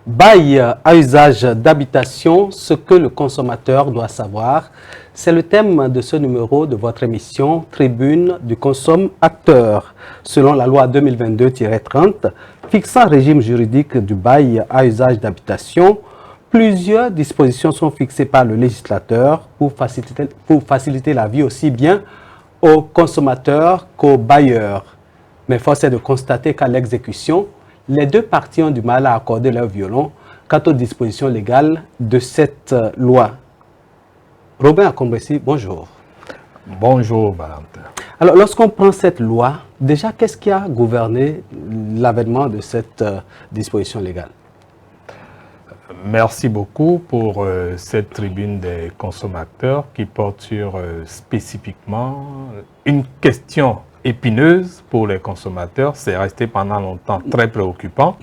Bail à usage d'habitation, ce que le consommateur doit savoir. C'est le thème de ce numéro de votre émission Tribune du Consomme-Acteur. Selon la loi 2022-30 fixant un régime juridique du bail à usage d'habitation, plusieurs dispositions sont fixées par le législateur pour faciliter la vie aussi bien aux consommateurs qu'aux bailleurs. Mais force est de constater qu'à l'exécution, les deux parties ont du mal à accorder leur violon quant aux dispositions légales de cette loi. Robin Akombesi, bonjour. Bonjour, Valentin. Alors, lorsqu'on prend cette loi, déjà, qu'est-ce qui a gouverné l'avènement de cette disposition légale? Merci beaucoup pour cette tribune des consommateurs qui porte sur spécifiquement une question épineuse pour les consommateurs. C'est resté pendant longtemps très préoccupant.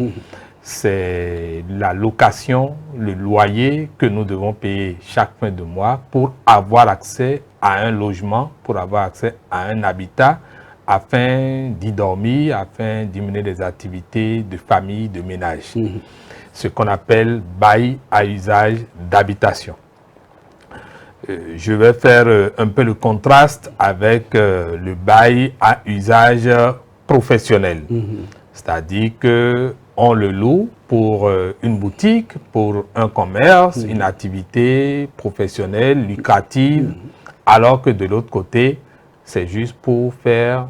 C'est la location, le loyer que nous devons payer chaque fin de mois pour avoir accès à un logement, pour avoir accès à un habitat, afin d'y dormir, afin d'y mener des activités de famille, de ménage. Ce qu'on appelle bail à usage d'habitation. Je vais faire un peu le contraste avec le bail à usage professionnel. C'est-à-dire qu'on le loue pour une boutique, pour un commerce, une activité professionnelle, lucrative, alors que de l'autre côté, c'est juste pour faire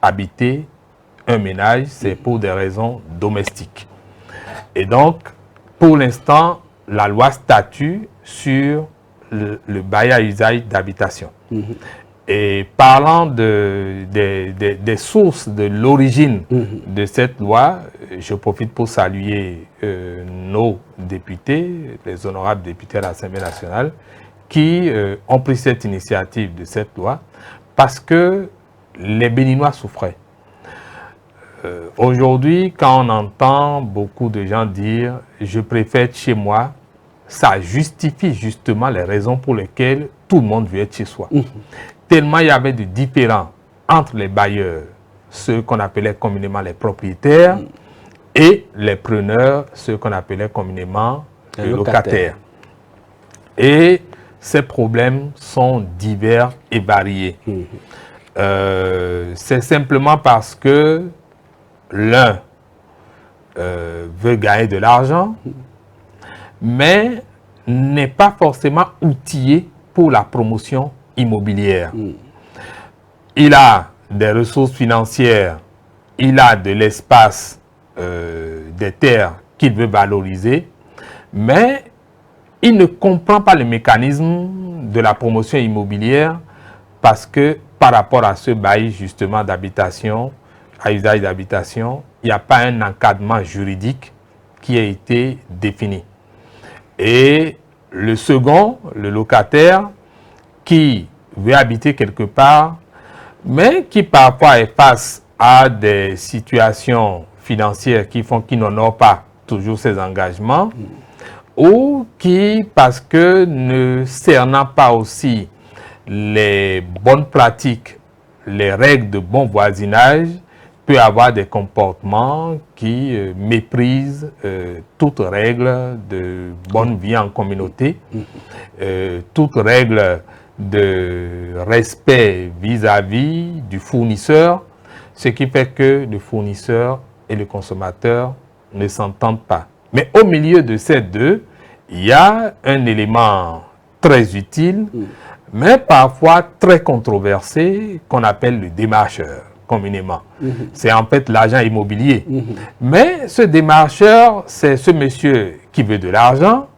habiter un ménage, c'est pour des raisons domestiques. Et donc, pour l'instant, la loi statue sur le bail à usage d'habitation. Et parlant des sources, de l'origine de cette loi, je profite pour saluer nos députés, les honorables députés à l'Assemblée nationale, qui ont pris cette initiative de cette loi parce que les Béninois souffraient. Aujourd'hui, quand on entend beaucoup de gens dire « je préfère être chez moi », ça justifie justement les raisons pour lesquelles tout le monde veut être chez soi. Tellement il y avait de différends entre les bailleurs, ceux qu'on appelait communément les propriétaires, et les preneurs, ceux qu'on appelait communément les locataires. Et ces problèmes sont divers et variés. C'est simplement parce que l'un veut gagner de l'argent, mais n'est pas forcément outillé pour la promotion immobilière. Il a des ressources financières, il a de l'espace, des terres qu'il veut valoriser, mais il ne comprend pas le mécanisme de la promotion immobilière parce que par rapport à ce bail justement d'habitation, à usage d'habitation, il n'y a pas un encadrement juridique qui a été défini. Et le second, le locataire, qui veut habiter quelque part, mais qui parfois est face à des situations financières qui font qu'il n'honore pas toujours ses engagements, ou qui, parce que ne cernant pas aussi les bonnes pratiques, les règles de bon voisinage, peut avoir des comportements qui méprisent toute règle de bonne vie en communauté, toute règle de respect vis-à-vis du fournisseur, ce qui fait que le fournisseur et le consommateur ne s'entendent pas. Mais au milieu de ces deux, il y a un élément très utile, mais parfois très controversé, qu'on appelle le démarcheur, communément. C'est en fait l'agent immobilier. Mais ce démarcheur, c'est ce monsieur qui veut de l'argent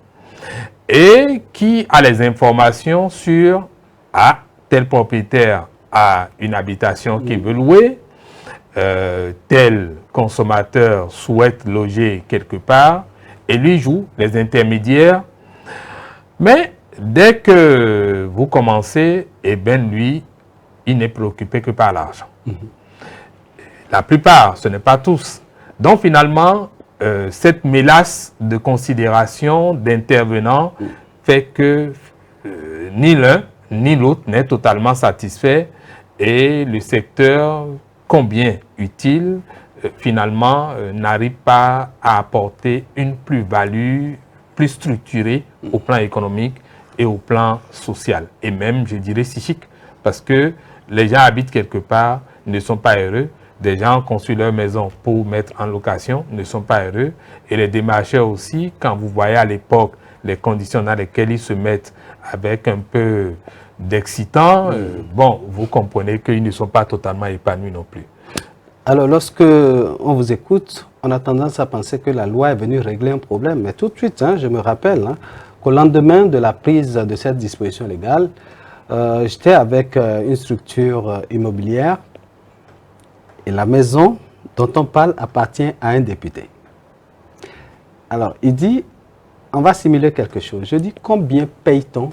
et qui a les informations sur tel propriétaire a une habitation qu'il veut louer, tel consommateur souhaite loger quelque part, et lui joue les intermédiaires. Mais dès que vous commencez, eh bien lui, il n'est préoccupé que par l'argent. La plupart, ce n'est pas tous. Donc finalement, cette mélasse de considération d'intervenants fait que ni l'un ni l'autre n'est totalement satisfait et le secteur, combien utile, finalement, n'arrive pas à apporter une plus-value plus structurée au plan économique et au plan social, et même, je dirais, psychique, parce que les gens habitent quelque part, ne sont pas heureux, des gens construisent leur maison pour mettre en location, ne sont pas heureux, et les démarcheurs aussi, quand vous voyez à l'époque les conditions dans lesquelles ils se mettent avec un peu d'excitant, bon, vous comprenez qu'ils ne sont pas totalement épanouis non plus. Alors, lorsque on vous écoute, on a tendance à penser que la loi est venue régler un problème. Mais tout de suite, je me rappelle qu'au lendemain de la prise de cette disposition légale, j'étais avec une structure immobilière et la maison dont on parle appartient à un député. Alors, il dit, on va simuler quelque chose. Je dis, combien paye-t-on,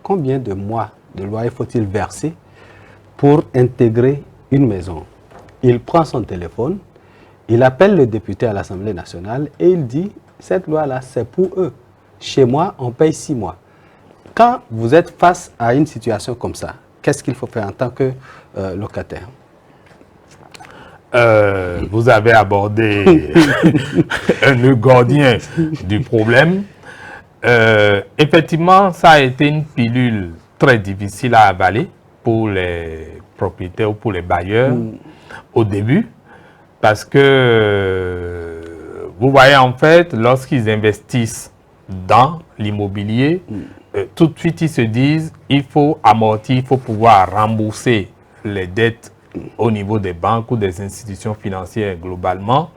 combien de mois de loyer faut-il verser pour intégrer une maison? Il prend son téléphone, il appelle le député à l'Assemblée nationale et il dit, cette loi-là, c'est pour eux. Chez moi, on paye 6 mois. Quand vous êtes face à une situation comme ça, qu'est-ce qu'il faut faire en tant que locataire? Vous avez abordé un nœud gordien du problème. Effectivement, ça a été une pilule très difficile à avaler pour les propriétaires ou pour les bailleurs au début, parce que vous voyez, en fait, lorsqu'ils investissent dans l'immobilier, tout de suite ils se disent il faut amortir, il faut pouvoir rembourser les dettes au niveau des banques ou des institutions financières globalement.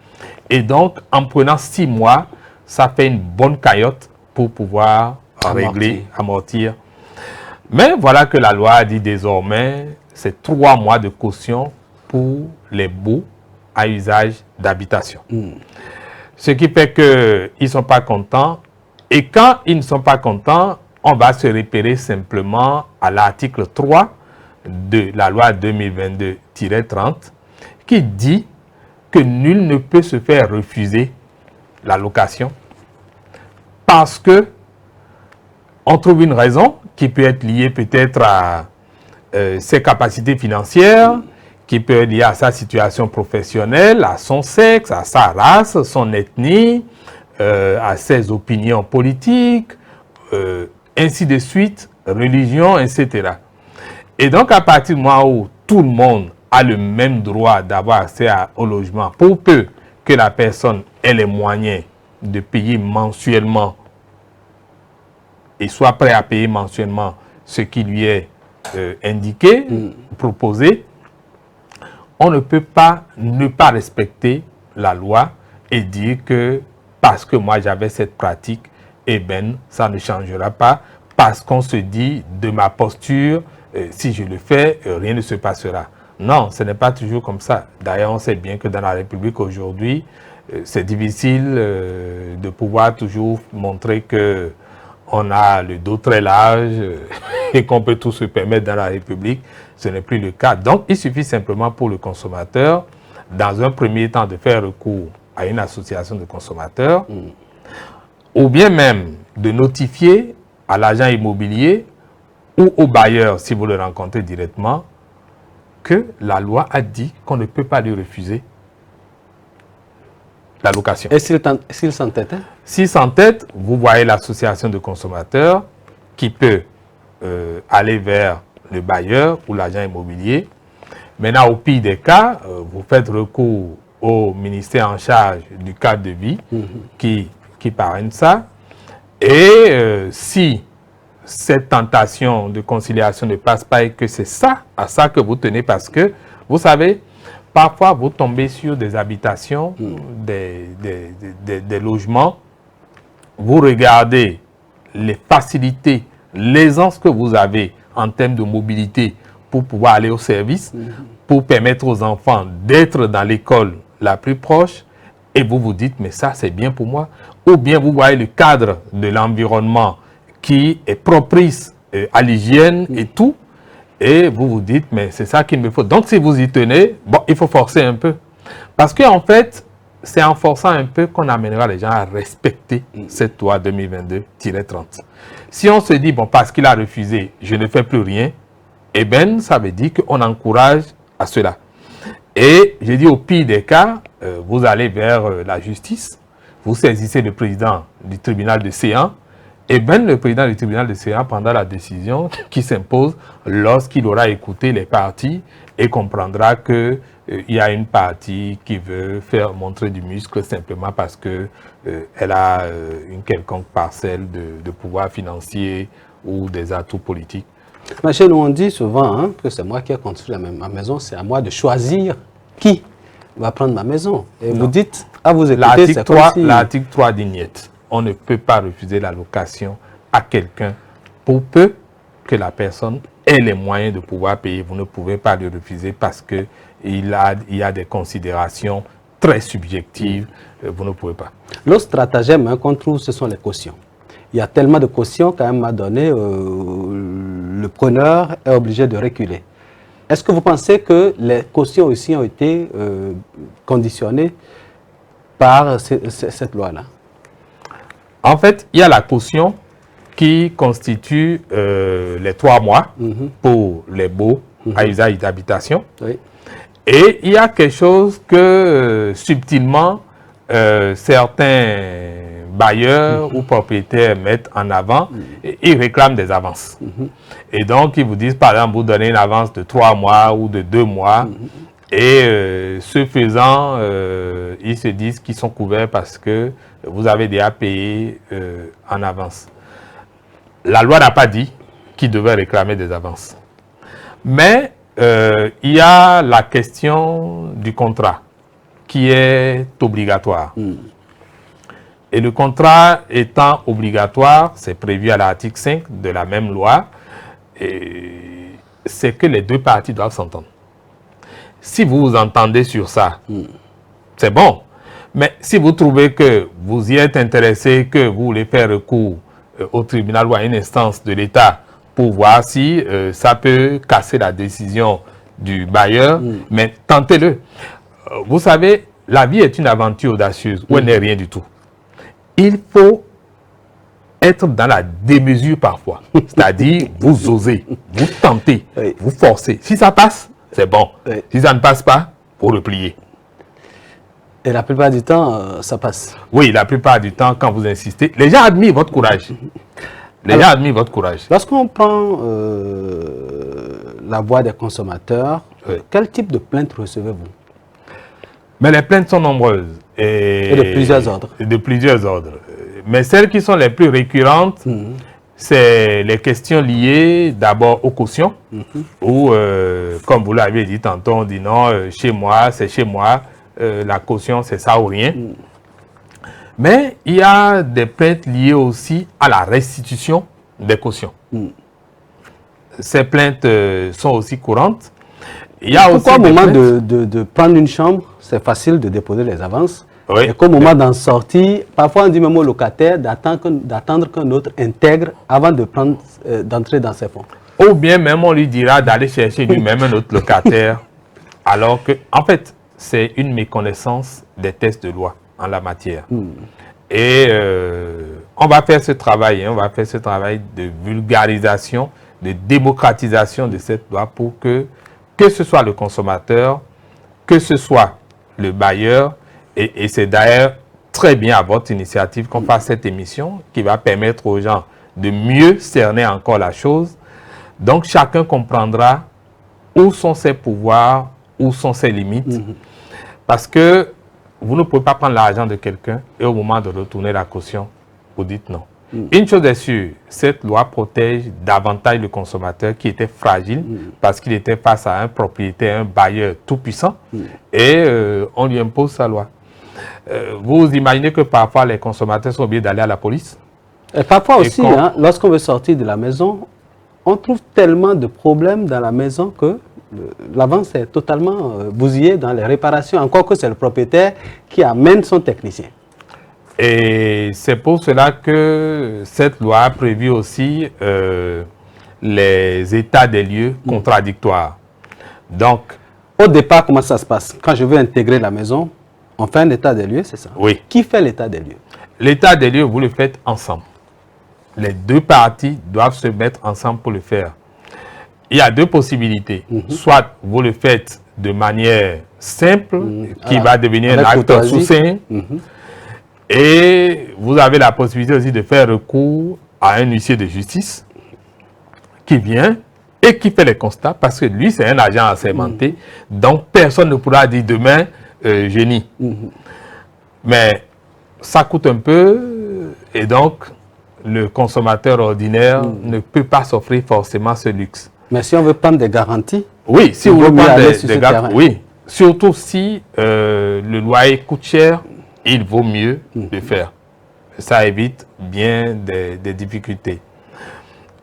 Et donc, en prenant 6 mois, ça fait une bonne cagnotte pour pouvoir amortir. Mais voilà que la loi a dit désormais, c'est 3 mois de caution pour les baux à usage d'habitation. Ce qui fait qu'ils ne sont pas contents. Et quand ils ne sont pas contents, on va se référer simplement à l'article 3 de la loi 2022-30 qui dit que nul ne peut se faire refuser la location parce que on trouve une raison qui peut être liée peut-être à ses capacités financières, qui peut être liée à sa situation professionnelle, à son sexe, à sa race, son ethnie, à ses opinions politiques, ainsi de suite, religion, etc. Et donc, à partir du moment où tout le monde a le même droit d'avoir accès au logement, pour peu que la personne ait les moyens de payer mensuellement et soit prêt à payer mensuellement ce qui lui est indiqué, proposé, on ne peut pas ne pas respecter la loi et dire que parce que moi j'avais cette pratique, eh bien, ça ne changera pas parce qu'on se dit de ma posture, si je le fais, rien ne se passera. Non, ce n'est pas toujours comme ça. D'ailleurs, on sait bien que dans la République aujourd'hui, c'est difficile de pouvoir toujours montrer que on a le dos très large et qu'on peut tout se permettre dans la République. Ce n'est plus le cas. Donc, il suffit simplement pour le consommateur, dans un premier temps, de faire recours à une association de consommateurs, ou bien même de notifier à l'agent immobilier ou au bailleur, si vous le rencontrez directement, que la loi a dit qu'on ne peut pas lui refuser la location. Et s'il s'entête? S'il s'entête, vous voyez l'association de consommateurs qui peut aller vers le bailleur ou l'agent immobilier. Maintenant, au pire des cas, vous faites recours au ministère en charge du cadre de vie qui parraine ça. Et si cette tentation de conciliation ne passe pas et que c'est ça, à ça que vous tenez, parce que, vous savez, parfois vous tombez sur des habitations, des logements, vous regardez les facilités, l'aisance que vous avez en termes de mobilité pour pouvoir aller au service, pour permettre aux enfants d'être dans l'école la plus proche, et vous vous dites, mais ça c'est bien pour moi. Ou bien vous voyez le cadre de l'environnement qui est propice à l'hygiène et tout, et vous vous dites, mais c'est ça qu'il me faut. Donc si vous y tenez, bon, il faut forcer un peu. Parce qu'en fait, c'est en forçant un peu qu'on amènera les gens à respecter cette loi 2022-30. Si on se dit, bon, parce qu'il a refusé, je ne fais plus rien, eh bien, ça veut dire qu'on encourage à cela. Et j'ai dit au pire des cas, vous allez vers la justice, vous saisissez le président du tribunal de séance, et bien le président du tribunal de séance prendra la décision qui s'impose lorsqu'il aura écouté les parties et comprendra que il y a une partie qui veut faire montrer du muscle simplement parce que elle a une quelconque parcelle de pouvoir financier ou des atouts politiques. Mais chez nous, on dit souvent hein, que c'est moi qui ai construit ma maison, c'est à moi de choisir qui va prendre ma maison. Et non. Vous dites, à vous écouter, c'est comme si... L'article 3 dit niet. On ne peut pas refuser la location à quelqu'un pour peu que la personne ait les moyens de pouvoir payer. Vous ne pouvez pas le refuser parce qu'il y a des considérations très subjectives. Vous ne pouvez pas. L'autre stratagème hein, qu'on trouve, ce sont les cautions. Il y a tellement de cautions qu'à un moment donné, le preneur est obligé de reculer. Est-ce que vous pensez que les cautions aussi ont été conditionnées par cette loi-là? En fait, il y a la caution qui constitue les 3 mois pour les baux à usage d'habitation. Oui. Et il y a quelque chose que subtilement certains bailleurs ou propriétaires mettent en avant, et ils réclament des avances. Et donc, ils vous disent, par exemple, vous donnez une avance de 3 mois ou de 2 mois, et ce faisant, ils se disent qu'ils sont couverts parce que vous avez déjà payé en avance. La loi n'a pas dit qu'ils devaient réclamer des avances. Mais il y a la question du contrat qui est obligatoire. Et le contrat étant obligatoire, c'est prévu à l'article 5 de la même loi, c'est que les deux parties doivent s'entendre. Si vous vous entendez sur ça, c'est bon. Mais si vous trouvez que vous y êtes intéressé, que vous voulez faire recours au tribunal ou à une instance de l'État pour voir si ça peut casser la décision du bailleur, mais tentez-le. Vous savez, la vie est une aventure audacieuse où elle n'est rien du tout. Il faut être dans la démesure parfois. C'est-à-dire, vous osez, vous tentez, vous forcez. Si ça passe, c'est bon. Si ça ne passe pas, vous repliez. Et la plupart du temps, ça passe. Oui, la plupart du temps, quand vous insistez, les gens admirent votre courage. Les gens admirent votre courage. Lorsqu'on prend la voix des consommateurs, quel type de plaintes recevez-vous? Mais les plaintes sont nombreuses. Et de plusieurs ordres. De plusieurs ordres. Mais celles qui sont les plus récurrentes, c'est les questions liées d'abord aux cautions, où, comme vous l'avez dit tantôt, on dit non, chez moi, c'est chez moi, la caution, c'est ça ou rien. Mais il y a des plaintes liées aussi à la restitution des cautions. Ces plaintes sont aussi courantes. Il y a Pourquoi au moment de prendre une chambre, c'est facile de déposer les avances, et qu'au moment d'en sortir, parfois on dit même au locataire d'attendre qu'un autre intègre avant d'entrer dans ses fonds. Ou bien même on lui dira d'aller chercher lui-même un autre locataire, alors que, en fait, c'est une méconnaissance des textes de loi en la matière. Et on va faire ce travail, on va faire ce travail de vulgarisation, de démocratisation de cette loi pour que ce soit le consommateur, que ce soit le bailleur, et c'est d'ailleurs très bien à votre initiative qu'on fasse cette émission qui va permettre aux gens de mieux cerner encore la chose. Donc chacun comprendra où sont ses pouvoirs, où sont ses limites. Parce que vous ne pouvez pas prendre l'argent de quelqu'un et au moment de retourner la caution, vous dites non. Une chose est sûre, cette loi protège davantage le consommateur qui était fragile parce qu'il était face à un propriétaire, un bailleur tout puissant et on lui impose sa loi. Vous imaginez que parfois les consommateurs sont obligés d'aller à la police? Et parfois aussi, lorsqu'on veut sortir de la maison, on trouve tellement de problèmes dans la maison que l'avance est totalement bousillée dans les réparations, encore que c'est le propriétaire qui amène son technicien. Et c'est pour cela que cette loi a prévu aussi les états des lieux contradictoires. Donc, au départ, comment ça se passe? Quand je veux intégrer la maison, on fait un état des lieux, c'est ça? Oui. Qui fait l'état des lieux? L'état des lieux, vous le faites ensemble. Les deux parties doivent se mettre ensemble pour le faire. Il y a deux possibilités. Soit vous le faites de manière simple, qui Alors, va devenir un avec acte courtoisie. sous-saint. Et vous avez la possibilité aussi de faire recours à un huissier de justice qui vient et qui fait les constats, parce que lui, c'est un agent assermenté. Donc, personne ne pourra dire demain, génie. Mais ça coûte un peu, et donc, le consommateur ordinaire ne peut pas s'offrir forcément ce luxe. Mais si on veut prendre des garanties, Oui, si il vous vaut voulez mieux prendre aller sur ce terrain. oui, surtout si le loyer coûte cher, il vaut mieux le faire. Ça évite bien des difficultés.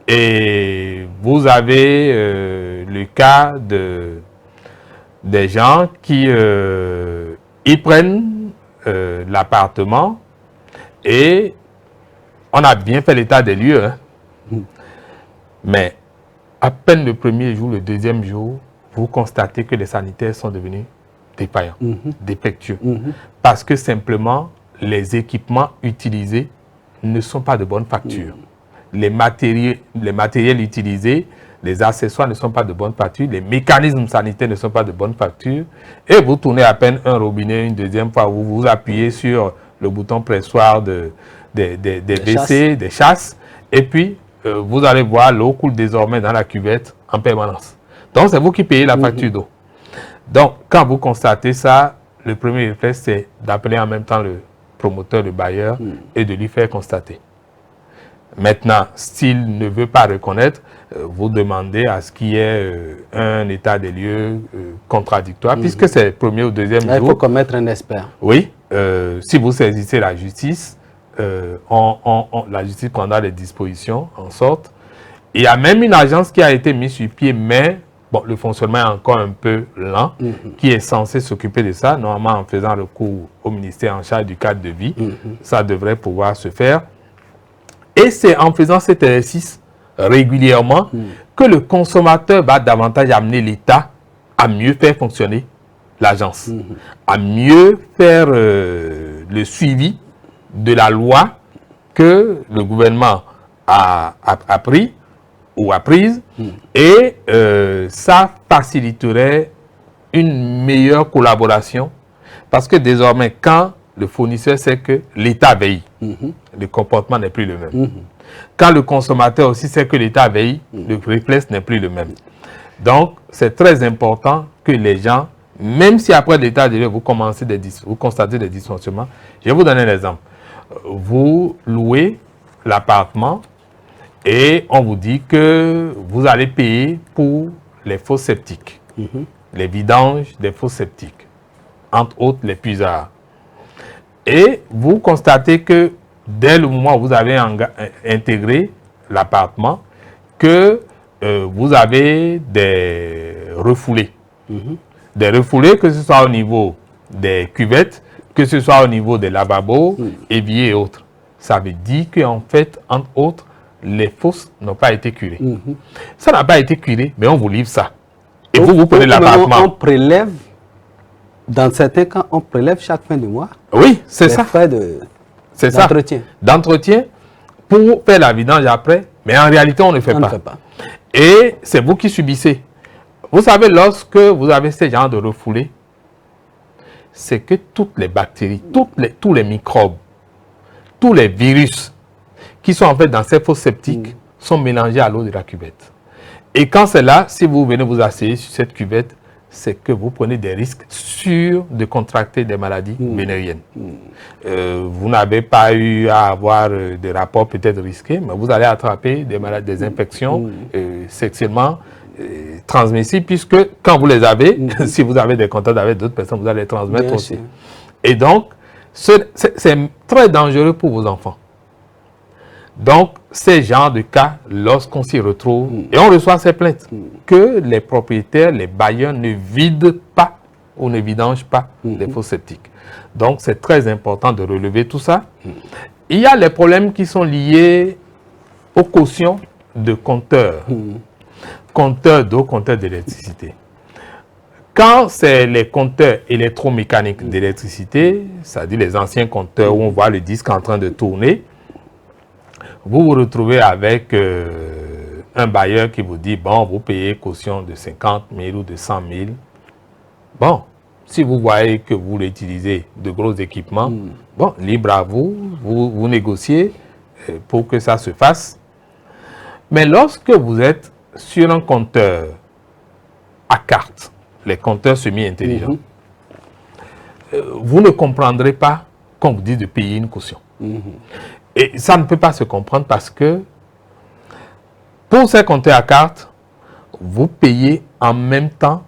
Et vous avez le cas des gens qui ils prennent l'appartement et on a bien fait l'état des lieux, hein. Mais à peine le premier jour, le deuxième jour, vous constatez que les sanitaires sont devenus défaillants, défectueux. Parce que simplement, les équipements utilisés ne sont pas de bonne facture. Les matériels utilisés, les accessoires ne sont pas de bonne facture, les mécanismes sanitaires ne sont pas de bonne facture. Et vous tournez à peine un robinet une deuxième fois, vous appuyez sur le bouton pressoir des WC, des chasses, et puis vous allez voir l'eau coule désormais dans la cuvette en permanence. Donc c'est vous qui payez la facture d'eau. Donc quand vous constatez ça, le premier réflexe c'est d'appeler en même temps le promoteur, le bailleur, et de lui faire constater. Maintenant, s'il ne veut pas reconnaître, vous demandez à ce qu'il y ait un état des lieux contradictoire, puisque c'est le premier ou deuxième jour. Il faut commettre un expert. Oui, si vous saisissez la justice, la justice prendra des dispositions en sorte. Il y a même une agence qui a été mise sur pied, mais bon, le fonctionnement est encore un peu lent, qui est censé s'occuper de ça, normalement en faisant recours au ministère en charge du cadre de vie. Ça devrait pouvoir se faire. Et c'est en faisant cet exercice régulièrement que le consommateur va davantage amener l'État à mieux faire fonctionner l'agence, à mieux faire le suivi de la loi que le gouvernement a pris ou a prise, et ça faciliterait une meilleure collaboration, parce que désormais, quand le fournisseur sait que l'État veille, le comportement n'est plus le même. Quand le consommateur aussi sait que l'État veille, le réflexe n'est plus le même. Donc, c'est très important que les gens, même si après l'état de lieu, vous constatez des dysfonctionnements, je vais vous donner un exemple. Vous louez l'appartement et on vous dit que vous allez payer pour les fosses septiques, les vidanges des fosses septiques, entre autres les puisards. Et vous constatez que dès le moment où vous avez intégré l'appartement, que vous avez des refoulés. Des refoulés, que ce soit au niveau des cuvettes, que ce soit au niveau des lavabos, éviers et autres. Ça veut dire qu'en fait, entre autres, les fosses n'ont pas été curées. Ça n'a pas été curé, mais on vous livre ça. Et vous prenez l'appartement. On prélève, dans certains cas, on prélève chaque fin de mois. Oui, c'est ça. Les frais d'entretien. D'entretien pour faire la vidange après, mais en réalité, on ne fait pas. Et c'est vous qui subissez. Vous savez, lorsque vous avez ce genre de refoulés, c'est que toutes les bactéries, tous les microbes, tous les virus qui sont en fait dans ces fosses septiques sont mélangés à l'eau de la cuvette. Et quand c'est là, si vous venez vous asseoir sur cette cuvette, c'est que vous prenez des risques sûrs de contracter des maladies vénériennes. Vous n'avez pas eu à avoir des rapports peut-être risqués, mais vous allez attraper des maladies, des infections sexuellement transmissibles, puisque quand vous les avez, si vous avez des contacts avec d'autres personnes, vous allez les transmettre Bien aussi. sûr. Et donc, c'est très dangereux pour vos enfants. Donc, ces genres de cas, lorsqu'on s'y retrouve, et on reçoit ces plaintes, que les propriétaires, les bailleurs ne vident pas ou ne vidangent pas les fosses septiques. Donc, c'est très important de relever tout ça. Il y a les problèmes qui sont liés aux cautions de compteurs. Compteurs d'eau, compteurs d'électricité. Quand c'est les compteurs électromécaniques d'électricité, c'est-à-dire les anciens compteurs où on voit le disque en train de tourner, vous vous retrouvez avec un bailleur qui vous dit, bon, vous payez caution de 50 000 ou de 100 000, Bon, si vous voyez que vous voulez utiliser de gros équipements, bon, libre à vous, vous négociez pour que ça se fasse. Mais lorsque vous êtes sur un compteur à carte, les compteurs semi-intelligents, vous ne comprendrez pas qu'on vous dit de payer une caution. Et ça ne peut pas se comprendre parce que pour ces compteurs à carte, vous payez en même temps,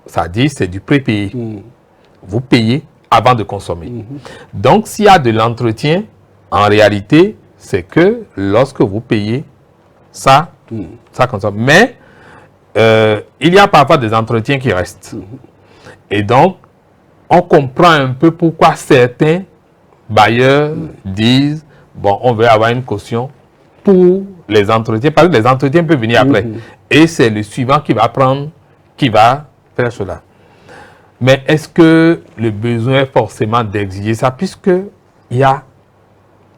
c'est-à-dire c'est du prépayé. Vous payez avant de consommer. Donc s'il y a de l'entretien, en réalité, c'est que lorsque vous payez, ça consomme. Mais il y a parfois des entretiens qui restent. Et donc, on comprend un peu pourquoi certains bailleurs disent, bon, on veut avoir une caution pour les entretiens, parce que les entretiens peuvent venir après. Et c'est le suivant qui va prendre, qui va faire cela. Mais est-ce que le besoin est forcément d'exiger ça, puisque il y a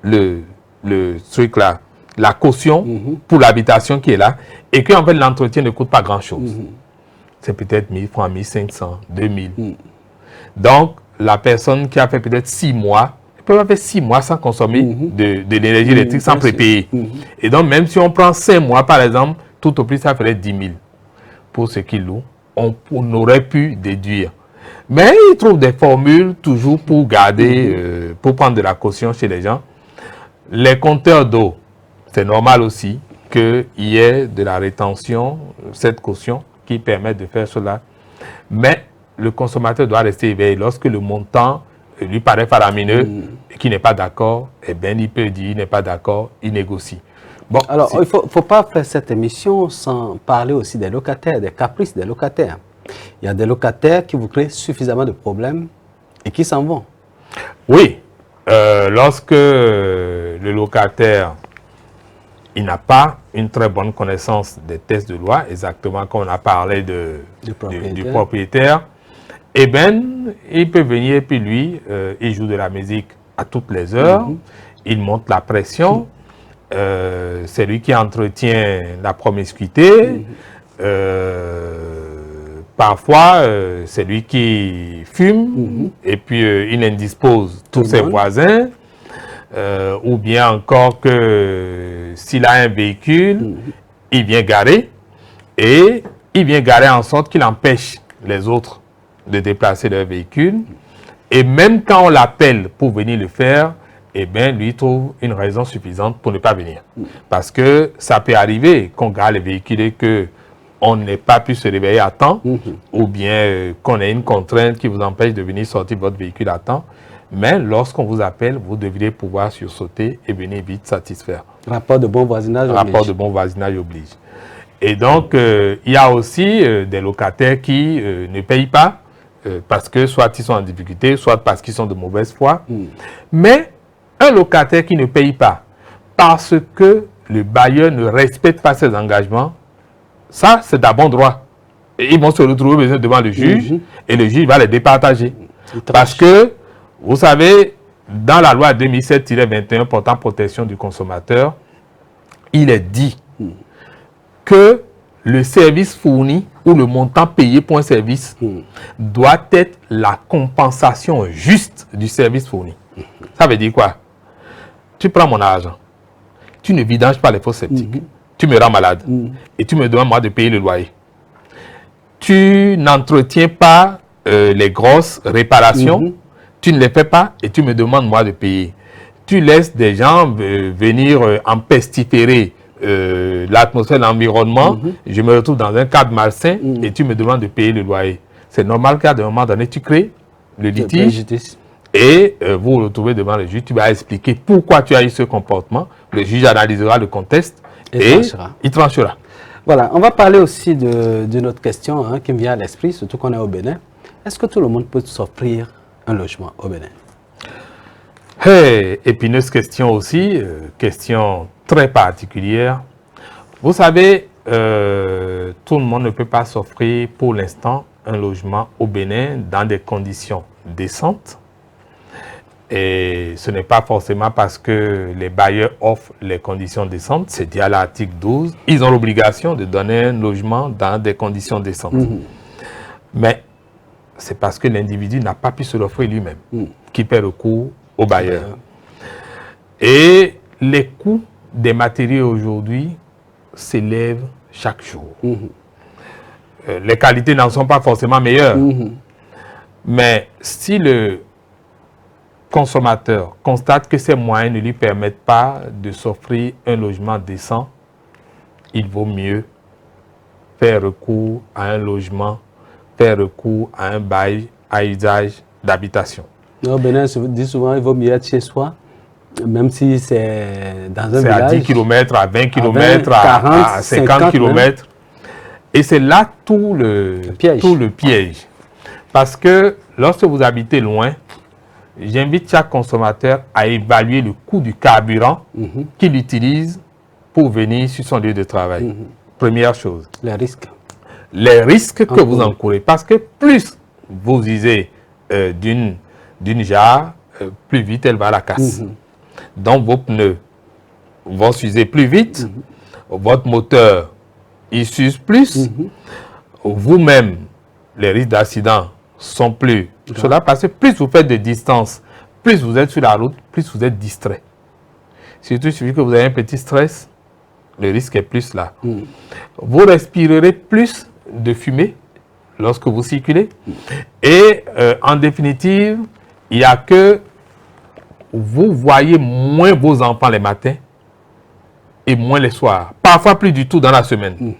le truc là, la caution pour l'habitation qui est là, et qu'en fait l'entretien ne coûte pas grand-chose. C'est peut-être 1000 francs, 1500, 2000. Donc, la personne qui a fait peut-être 6 mois, elle peut faire 6 mois sans consommer de l'énergie électrique, sans prépayer. Et donc, même si on prend 5 mois, par exemple, tout au plus, ça ferait 10 000 pour ce qu'ils louent. On aurait pu déduire. Mais ils trouvent des formules toujours pour garder, pour prendre de la caution chez les gens. Les compteurs d'eau, c'est normal aussi qu'il y ait de la rétention, cette caution qui permet de faire cela. Mais le consommateur doit rester éveillé. Lorsque le montant lui paraît faramineux et qu'il n'est pas d'accord, eh bien, il peut dire qu'il n'est pas d'accord, il négocie. Bon, alors, il ne faut pas faire cette émission sans parler aussi des locataires, des caprices des locataires. Il y a des locataires qui vous créent suffisamment de problèmes et qui s'en vont. Oui, lorsque le locataire il n'a pas une très bonne connaissance des textes de loi, exactement comme on a parlé du propriétaire, eh bien, il peut venir et puis lui, il joue de la musique à toutes les heures, il monte la pression, c'est lui qui entretient la promiscuité, parfois c'est lui qui fume et puis il indispose tous ses voisins. Ou bien encore que s'il a un véhicule, il vient garer et il vient garer en sorte qu'il empêche les autres de déplacer leur véhicule. Et même quand on l'appelle pour venir le faire, eh bien, lui trouve une raison suffisante pour ne pas venir. Parce que ça peut arriver qu'on gare les véhicules et qu'on n'ait pas pu se réveiller à temps, ou bien qu'on ait une contrainte qui vous empêche de venir sortir votre véhicule à temps. Mais lorsqu'on vous appelle, vous devriez pouvoir sursauter et venir vite satisfaire. Rapport de bon voisinage oblige. Rapport de bon voisinage oblige. Et donc, il y a aussi des locataires qui ne payent pas parce que soit ils sont en difficulté, soit parce qu'ils sont de mauvaise foi. Mais un locataire qui ne paye pas parce que le bailleur ne respecte pas ses engagements, ça, c'est d'un bon droit. Et ils vont se retrouver devant le juge et le juge va les départager. Parce que vous savez, dans la loi 2007-21 portant protection du consommateur, il est dit que le service fourni ou le montant payé pour un service doit être la compensation juste du service fourni. Ça veut dire quoi? Tu prends mon argent, tu ne vidanges pas les fosses septiques, tu me rends malade et tu me demandes moi de payer le loyer. Tu n'entretiens pas les grosses réparations, tu ne les fais pas et tu me demandes moi de payer. Tu laisses des gens venir empestiférer l'atmosphère, l'environnement. Je me retrouve dans un cadre malsain et tu me demandes de payer le loyer. C'est normal qu'à un moment donné, tu crées le litige et vous vous retrouvez devant le juge. Tu vas expliquer pourquoi tu as eu ce comportement. Le juge analysera le contexte et il tranchera. Voilà, on va parler aussi d'une autre question qui me vient à l'esprit, surtout qu'on est au Bénin. Est-ce que tout le monde peut s'offrir un logement au Bénin? Hey, épineuse question aussi, question très particulière. Vous savez, tout le monde ne peut pas s'offrir pour l'instant un logement au Bénin dans des conditions décentes. Et ce n'est pas forcément parce que les bailleurs offrent les conditions décentes, c'est dit à l'article 12, ils ont l'obligation de donner un logement dans des conditions décentes. Mais c'est parce que l'individu n'a pas pu se l'offrir lui-même, qui fait recours au bailleur. Et les coûts des matériaux aujourd'hui s'élèvent chaque jour. Les qualités n'en sont pas forcément meilleures. Mais si le consommateur constate que ses moyens ne lui permettent pas de s'offrir un logement décent, il vaut mieux faire recours à un logement, faire recours à un bail à usage d'habitation. Benin se dit souvent qu'il vaut mieux être chez soi, même si c'est dans un village. C'est à 10 km, à 20 km, à 50 km. Et c'est là tout le piège. Parce que lorsque vous habitez loin, j'invite chaque consommateur à évaluer le coût du carburant qu'il utilise pour venir sur son lieu de travail. Première chose. Les risques. Les risques que vous encourez. Parce que plus vous usez d'une jarre, plus vite elle va à la casse. Donc vos pneus vont s'user plus vite, votre moteur il s'use plus, vous-même, les risques d'accident sont plus. Cela parce que plus vous faites de distance, plus vous êtes sur la route, plus vous êtes distrait. Surtout, il suffit que vous avez un petit stress, le risque est plus là. Vous respirerez plus de fumée lorsque vous circulez. Et en définitive, il n'y a que vous voyez moins vos enfants les matins et moins les soirs. Parfois plus du tout dans la semaine.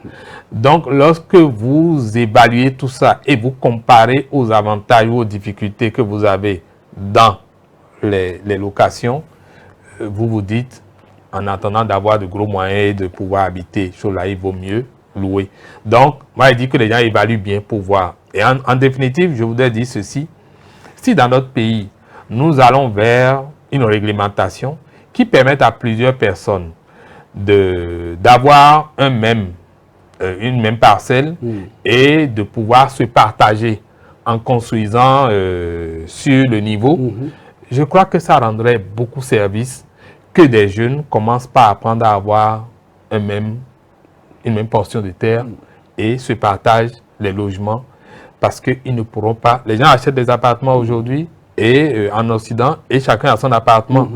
Donc, lorsque vous évaluez tout ça et vous comparez aux avantages ou aux difficultés que vous avez dans les locations, vous vous dites, en attendant d'avoir de gros moyens et de pouvoir habiter, là, il vaut mieux louer. Donc, moi, je dis que les gens évaluent bien pour voir. Et en définitive, je voudrais dire ceci. Si dans notre pays, nous allons vers une réglementation qui permette à plusieurs personnes d'avoir une même parcelle et de pouvoir se partager en construisant sur le niveau, je crois que ça rendrait beaucoup service que des jeunes commencent par apprendre à avoir une même portion de terre et se partagent les logements parce qu'ils ne pourront pas. Les gens achètent des appartements aujourd'hui et en Occident et chacun a son appartement.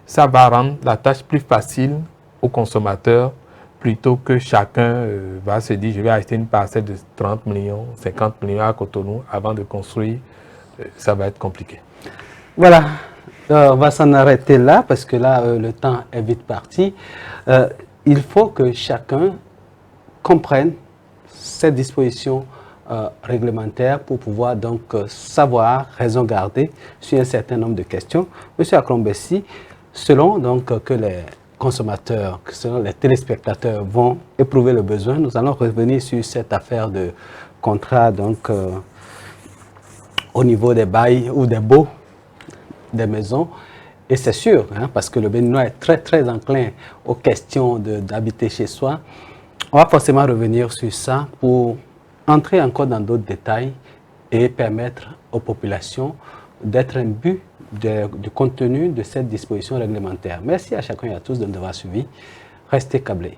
Ça va rendre la tâche plus facile aux consommateurs plutôt que chacun va se dire je vais acheter une parcelle de 30 millions, 50 millions à Cotonou avant de construire. Ça va être compliqué. Voilà, on va s'en arrêter là parce que là le temps est vite parti. Il faut que chacun comprenne ces dispositions réglementaires pour pouvoir donc savoir, raison garder sur un certain nombre de questions. Monsieur Akrombessi, selon donc que les consommateurs, selon les téléspectateurs vont éprouver le besoin, nous allons revenir sur cette affaire de contrat donc au niveau des bails ou des baux des maisons. Et c'est sûr, hein, parce que le Béninois est très enclin aux questions d'habiter chez soi. On va forcément revenir sur ça pour entrer encore dans d'autres détails et permettre aux populations d'être imbus du contenu de cette disposition réglementaire. Merci à chacun et à tous de nous avoir suivis. Restez câblés.